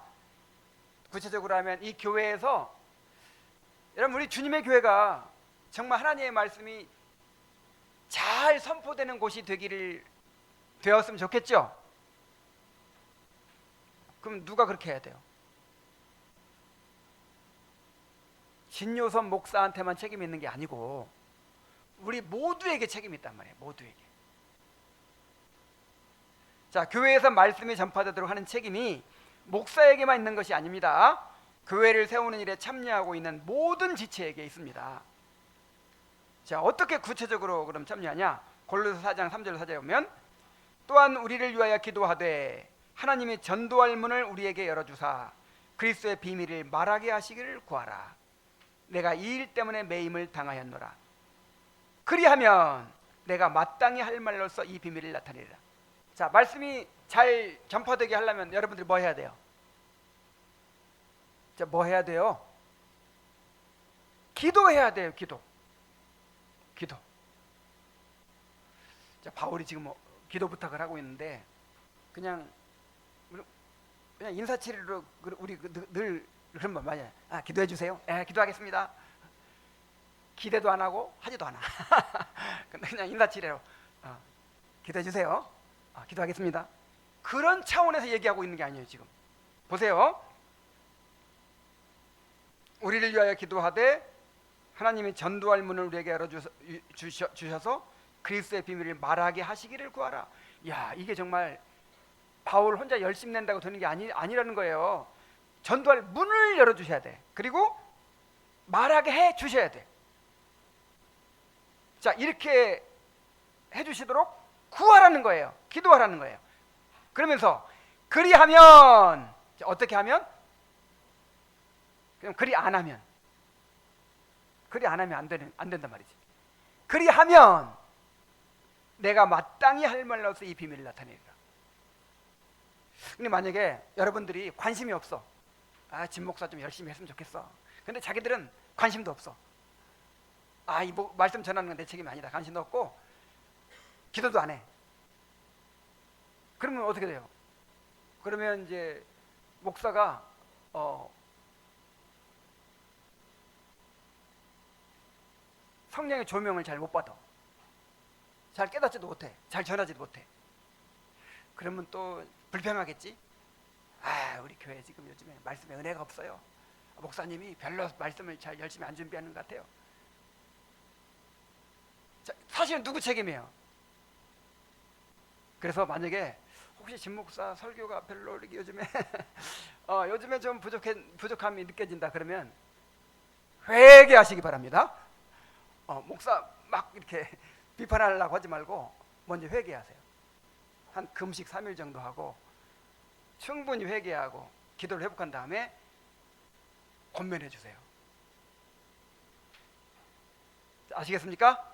구체적으로 하면 이 교회에서, 여러분, 우리 주님의 교회가 정말 하나님의 말씀이 잘 선포되는 곳이 되었으면 좋겠죠? 그럼 누가 그렇게 해야 돼요? 진요선 목사한테만 책임이 있는 게 아니고 우리 모두에게 책임이 있단 말이에요. 모두에게. 자, 교회에서 말씀이 전파되도록 하는 책임이 목사에게만 있는 것이 아닙니다. 교회를 세우는 일에 참여하고 있는 모든 지체에게 있습니다. 자, 어떻게 구체적으로 그럼 참여하냐? 골로새 4장 3절 4절에 보면, 또한 우리를 위하여 기도하되 하나님이 전도할 문을 우리에게 열어주사 그리스도의 비밀을 말하게 하시기를 구하라. 내가 이 일 때문에 매임을 당하였노라. 그리하면 내가 마땅히 할 말로서 이 비밀을 나타내리라. 자, 말씀이 잘 전파되게 하려면 여러분들이 뭐 해야 돼요? 자, 뭐 해야 돼요? 기도해야 돼요. 기도. 자, 바울이 지금 기도 부탁을 하고 있는데 그냥 인사치레로 우리 늘 그런 말 많이 해요. 기도해 주세요. 기도하겠습니다. 기대도 안 하고 하지도 않아. 그냥 인사치레로 기도해 주세요. 기도하겠습니다. 그런 차원에서 얘기하고 있는 게 아니에요. 지금 보세요. 우리를 위하여 기도하되 하나님이 전도할 문을 우리에게 열어주셔서 그리스도의 비밀을 말하게 하시기를 구하라. 야, 이게 정말 바울 혼자 열심히 낸다고 되는 게 아니라는 거예요. 전도할 문을 열어주셔야 돼. 그리고 말하게 해주셔야 돼. 자, 이렇게 해주시도록 구하라는 거예요. 기도하라는 거예요. 그러면서 그리하면, 어떻게 하면? 그럼 그리 안 하면 안 된단 말이지. 그리하면 내가 마땅히 할 말로서 이 비밀을 나타내리라. 근데 만약에 여러분들이 관심이 없어. 진 목사 좀 열심히 했으면 좋겠어. 근데 자기들은 관심도 없어. 이 말씀 전하는 건 내 책임이 아니다. 관심도 없고 기도도 안 해. 그러면 어떻게 돼요? 그러면 이제 목사가 성령의 조명을 잘 못 받아. 잘 깨닫지도 못해. 잘 전하지도 못해. 그러면 또 불평하겠지. 우리 교회 지금 요즘에 말씀에 은혜가 없어요. 목사님이 별로 말씀을 잘 열심히 안 준비하는 것 같아요. 자, 사실은 누구 책임이에요? 그래서 만약에 혹시 진 목사 설교가 별로 이렇게 요즘에 좀 부족함이 느껴진다 그러면 회개하시기 바랍니다. 목사 막 이렇게 비판하려고 하지 말고 먼저 회개하세요. 한 금식 3일 정도 하고 충분히 회개하고 기도를 회복한 다음에 권면해 주세요. 아시겠습니까?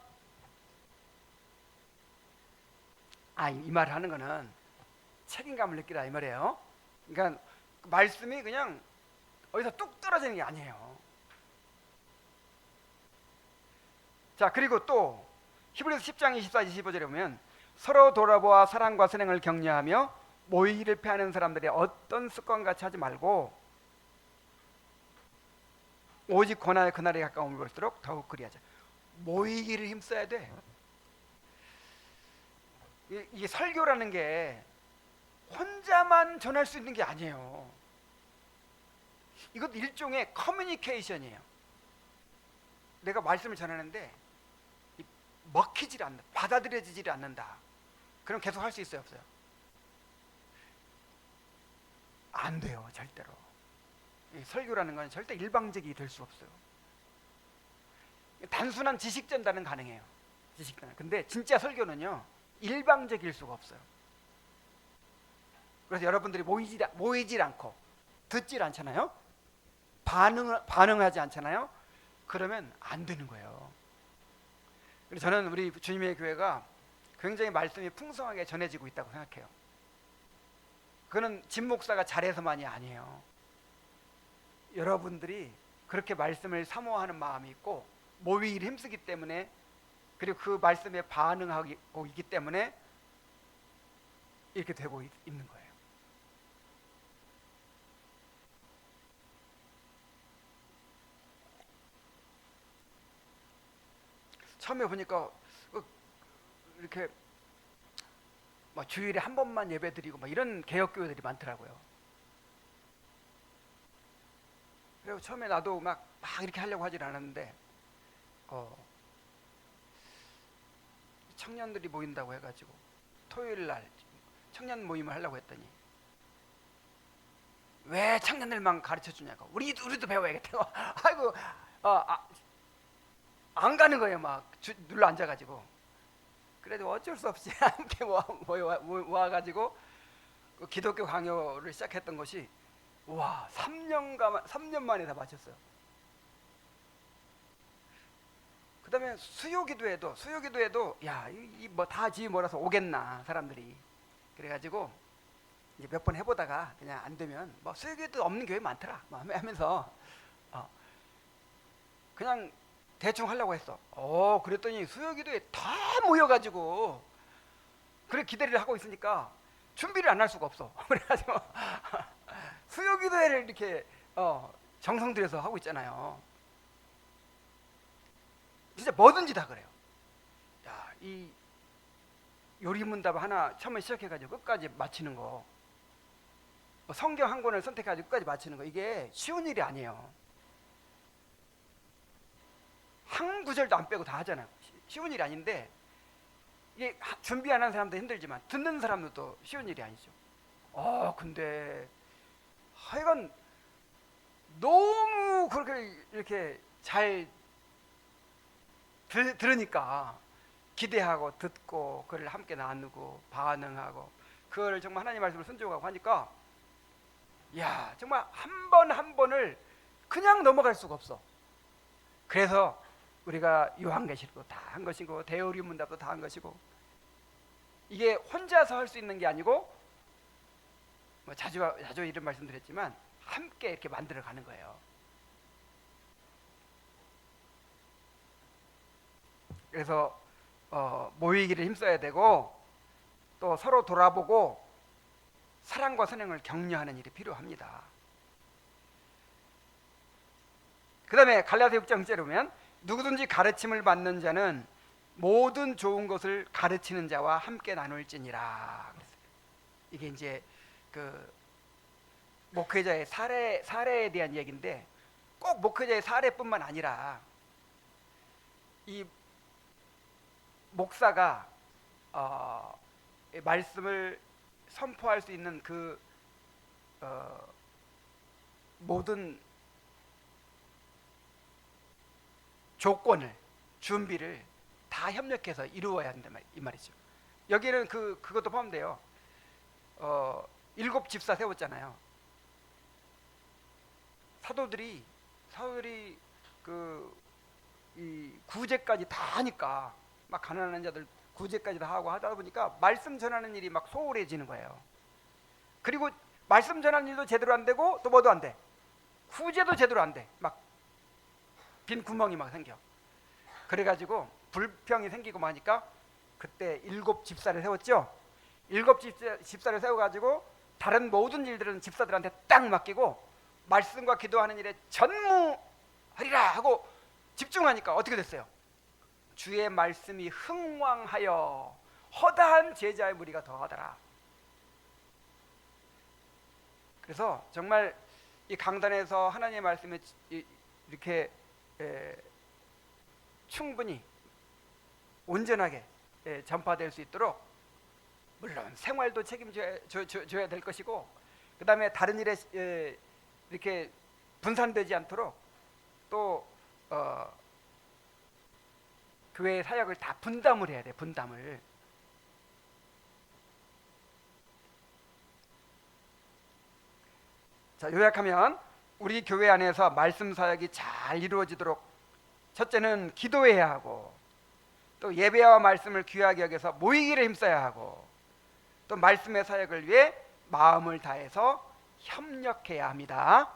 이 말을 하는 거는 책임감을 느끼라 이 말이에요. 그러니까 말씀이 그냥 어디서 뚝 떨어지는 게 아니에요. 자, 그리고 또 히브리서 10장 24, 25절에 보면 서로 돌아보아 사랑과 선행을 격려하며 모이기를 패하는 사람들의 어떤 습관같이 하지 말고 오직 권하의 그날에 가까움을 볼수록 더욱 그리하자. 모이기를 힘써야 돼. 이게 설교라는 게 혼자만 전할 수 있는 게 아니에요. 이것도 일종의 커뮤니케이션이에요. 내가 말씀을 전하는데 먹히질 않는다, 받아들여지질 않는다. 그럼 계속 할 수 있어요, 없어요? 안 돼요, 절대로. 설교라는 건 절대 일방적이 될 수 없어요. 단순한 지식 전달은 가능해요. 지식 전달. 근데 진짜 설교는요, 일방적일 수가 없어요. 그래서 여러분들이 모이질 않고 듣질 않잖아요. 반응하지 않잖아요. 그러면 안 되는 거예요. 그래서 저는 우리 주님의 교회가 굉장히 말씀이 풍성하게 전해지고 있다고 생각해요. 그거는 진 목사가 잘해서만이 아니에요. 여러분들이 그렇게 말씀을 사모하는 마음이 있고 모이기를 힘쓰기 때문에, 그리고 그 말씀에 반응하고 있기 때문에 이렇게 되고 있는 거예요. 처음에 보니까 이렇게 주일에 한 번만 예배드리고 이런 개혁교회들이 많더라고요. 그리고 처음에 나도 막 이렇게 하려고 하질 않았는데 청년들이 모인다고 해가지고 토요일 날 청년 모임을 하려고 했더니 왜 청년들만 가르쳐 주냐고, 우리도 배워야겠다고. 아이고, 안 가는 거예요. 막 눌러 앉아가지고. 그래도 어쩔 수 없이 함께 모아가지고 그 기독교 강요를 시작했던 것이 와, 3년 만에 다 마쳤어요. 그다음에 수요기도에도 야, 이 뭐 다 지이 몰아서 오겠나 사람들이. 그래가지고 이제 몇 번 해보다가 그냥 안 되면 뭐 수요기도 없는 교회 많더라 뭐 하면서 그냥 대충 하려고 했어. 그랬더니 수요기도에 다 모여가지고 그래 기대를 하고 있으니까 준비를 안 할 수가 없어. 그래가지고 수요기도회를 이렇게 정성 들여서 하고 있잖아요. 진짜 뭐든지 다 그래요. 야, 이 요리문답 하나 처음에 시작해가지고 끝까지 마치는 거, 성경 한 권을 선택해가지고 끝까지 마치는 거, 이게 쉬운 일이 아니에요. 한 구절도 안 빼고 다 하잖아요. 쉬운 일이 아닌데 이게 준비 안 한 사람도 힘들지만 듣는 사람도 쉬운 일이 아니죠. 근데 하여간 너무 그렇게 이렇게 잘 들으니까 기대하고 듣고 그걸 함께 나누고 반응하고 그걸 정말 하나님 말씀을 순종하고 하니까 야, 정말 한 번 한 번을 그냥 넘어갈 수가 없어. 그래서 우리가 요한계시록도 다 한 것이고 대우리문답도 다 한 것이고, 이게 혼자서 할 수 있는 게 아니고 뭐 자주 이런 말씀드렸지만 함께 이렇게 만들어가는 거예요. 그래서 모이기를 힘써야 되고 또 서로 돌아보고 사랑과 선행을 격려하는 일이 필요합니다. 그 다음에 갈라디아 6장 6절에 보면 누구든지 가르침을 받는 자는 모든 좋은 것을 가르치는 자와 함께 나눌지니라. 이게 이제 그 목회자의 사례에 대한 얘기인데, 꼭 목회자의 사례뿐만 아니라 이 목사가 말씀을 선포할 수 있는 그 모든 조건을, 준비를 다 협력해서 이루어야 한다 이 말이죠. 여기는 그것도 포함돼요. 7 집사 세웠잖아요. 사도들이 이 구제까지 다 하니까, 막 가난한 자들 구제까지 다 하고 하다 보니까 말씀 전하는 일이 막 소홀해지는 거예요. 그리고 말씀 전하는 일도 제대로 안 되고 또 뭐도 안 돼. 구제도 제대로 안 돼. 막 빈 구멍이 막 생겨. 그래가지고 불평이 생기고 하니까 그때 7 집사를 세웠죠. 7 집사를 세워가지고 다른 모든 일들은 집사들한테 딱 맡기고 말씀과 기도하는 일에 전무하리라 하고 집중하니까 어떻게 됐어요? 주의 말씀이 흥왕하여 허다한 제자의 무리가 더하더라. 그래서 정말 이 강단에서 하나님의 말씀이 이렇게 충분히 온전하게 전파될 수 있도록 물론 생활도 책임져야 될 것이고, 그 다음에 다른 일에 이렇게 분산되지 않도록 또 교회의 사역을 다 분담을 해야 돼. 분담을. 자, 요약하면 우리 교회 안에서 말씀 사역이 잘 이루어지도록 첫째는 기도해야 하고, 또 예배와 말씀을 귀하게 여겨서 모이기를 힘써야 하고, 또 말씀의 사역을 위해 마음을 다해서 협력해야 합니다.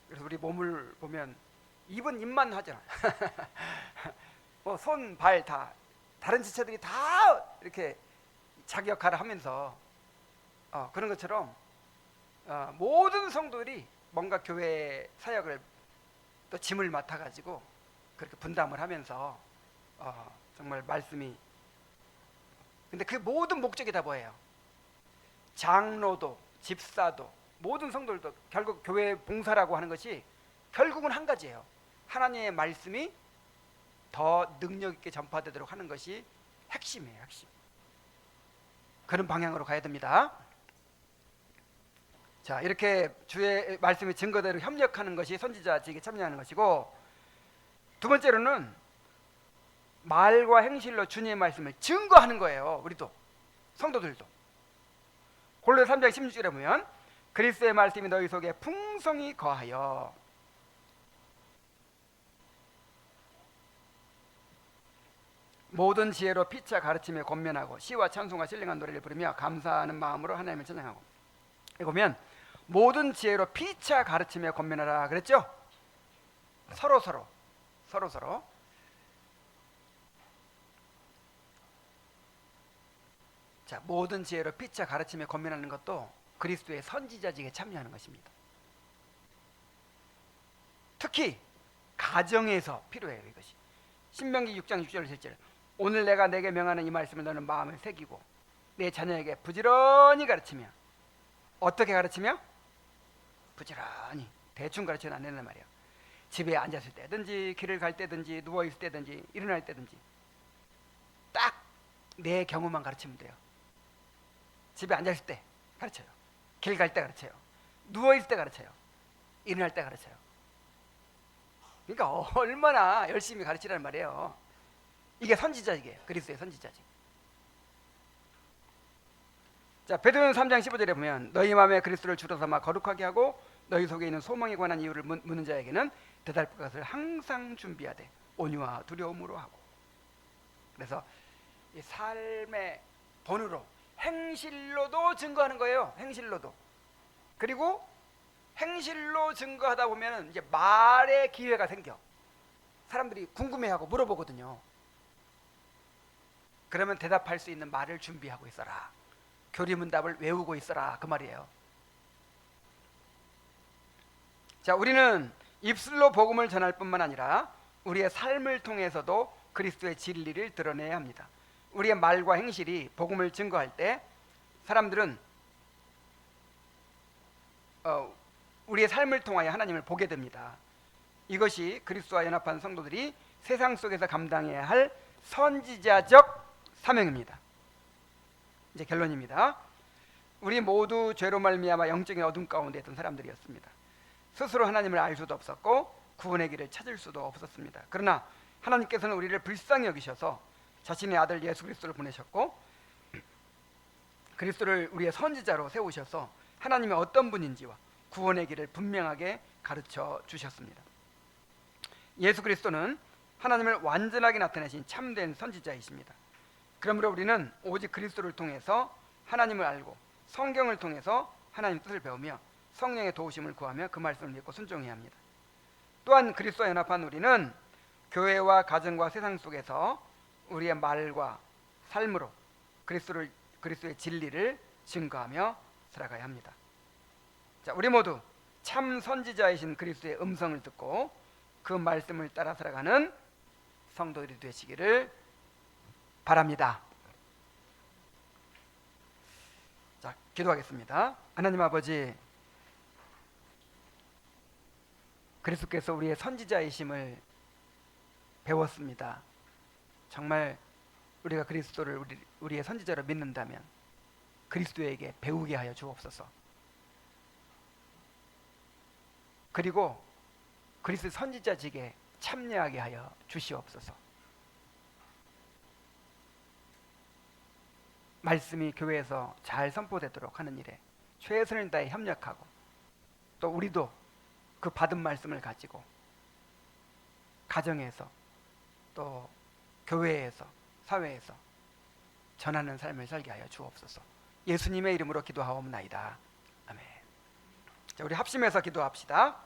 그래서 우리 몸을 보면 입은 입만 하잖아. 뭐 손, 발 다 다른 지체들이 다 이렇게 자기 역할을 하면서 그런 것처럼 모든 성도들이 뭔가 교회 사역을 또 짐을 맡아가지고 그렇게 분담을 하면서 정말 말씀이, 근데 그 모든 목적이 다 뭐예요? 장로도 집사도 모든 성도들도 결국 교회 봉사라고 하는 것이 결국은 한 가지예요. 하나님의 말씀이 더 능력 있게 전파되도록 하는 것이 핵심이에요. 핵심. 그런 방향으로 가야 됩니다. 자, 이렇게 주의 말씀의 증거대로 협력하는 것이 선지자직에 참여하는 것이고, 두 번째로는 말과 행실로 주님의 말씀을 증거하는 거예요. 우리도, 성도들도. 골로새 3장 16절에 보면 그리스도의 말씀이 너희 속에 풍성히 거하여 모든 지혜로 피차 가르침에 권면하고 시와 찬송과 신령한 노래를 부르며 감사하는 마음으로 하나님을 찬양하고. 여기 보면 모든 지혜로 피차 가르침에 권면하라 그랬죠? 서로. 자, 모든 지혜로 피차 가르침에 권면하는 것도 그리스도의 선지자직에 참여하는 것입니다. 특히 가정에서 필요해요. 이것이 신명기 6장 6절 7절 오늘 내가 내게 명하는 이 말씀을 너는 마음에 새기고 내 자녀에게 부지런히 가르치며. 어떻게 가르치며? 부지런히. 대충 가르치면 안 된단 말이에요. 집에 앉았을 때든지 길을 갈 때든지 누워있을 때든지 일어날 때든지 딱 내 경우만 가르치면 돼요. 집에 앉았을 때 가르쳐요. 길 갈 때 가르쳐요. 누워있을 때 가르쳐요. 일어날 때 가르쳐요. 그러니까 얼마나 열심히 가르치라는 말이에요. 이게 선지자직이에요. 그리스도의 선지자직. 자, 베드로전서 3장 15절에 보면 너희 마음에 그리스도를 주로 삼아 거룩하게 하고 너희 속에 있는 소망에 관한 이유를 묻는 자에게는 대답할 것을 항상 준비하되 온유와 두려움으로 하고. 그래서 이 삶의 본으로 행실로도 증거하는 거예요. 행실로도. 그리고 행실로 증거하다 보면 이제 말의 기회가 생겨. 사람들이 궁금해하고 물어보거든요. 그러면 대답할 수 있는 말을 준비하고 있어라. 교리문답을 외우고 있어라. 그 말이에요. 자, 우리는 입술로 복음을 전할 뿐만 아니라 우리의 삶을 통해서도 그리스도의 진리를 드러내야 합니다. 우리의 말과 행실이 복음을 증거할 때 사람들은 우리의 삶을 통하여 하나님을 보게 됩니다. 이것이 그리스도와 연합한 성도들이 세상 속에서 감당해야 할 선지자적 사명입니다. 이제 결론입니다. 우리 모두 죄로 말미암아 영적인 어둠 가운데 있던 사람들이었습니다. 스스로 하나님을 알 수도 없었고 구원의 길을 찾을 수도 없었습니다. 그러나 하나님께서는 우리를 불쌍히 여기셔서 자신의 아들 예수 그리스도를 보내셨고 그리스도를 우리의 선지자로 세우셔서 하나님의 어떤 분인지와 구원의 길을 분명하게 가르쳐 주셨습니다. 예수 그리스도는 하나님을 완전하게 나타내신 참된 선지자이십니다. 그러므로 우리는 오직 그리스도를 통해서 하나님을 알고 성경을 통해서 하나님 뜻을 배우며 성령의 도우심을 구하며 그 말씀을 믿고 순종해야 합니다. 또한 그리스도와 연합한 우리는 교회와 가정과 세상 속에서 우리의 말과 삶으로 그리스도의 진리를 증거하며 살아가야 합니다. 자, 우리 모두 참 선지자이신 그리스도의 음성을 듣고 그 말씀을 따라 살아가는 성도들이 되시기를 바랍니다. 자, 기도하겠습니다. 하나님 아버지, 그리스도께서 우리의 선지자이심을 배웠습니다. 정말 우리가 그리스도를 우리의 선지자로 믿는다면 그리스도에게 배우게 하여 주옵소서. 그리고 그리스도 선지자직에 참여하게 하여 주시옵소서. 말씀이 교회에서 잘 선포되도록 하는 일에 최선을 다해 협력하고 또 우리도 그 받은 말씀을 가지고 가정에서 또 교회에서 사회에서 전하는 삶을 살게 하여 주옵소서. 예수님의 이름으로 기도하옵나이다. 아멘. 자, 우리 합심해서 기도합시다.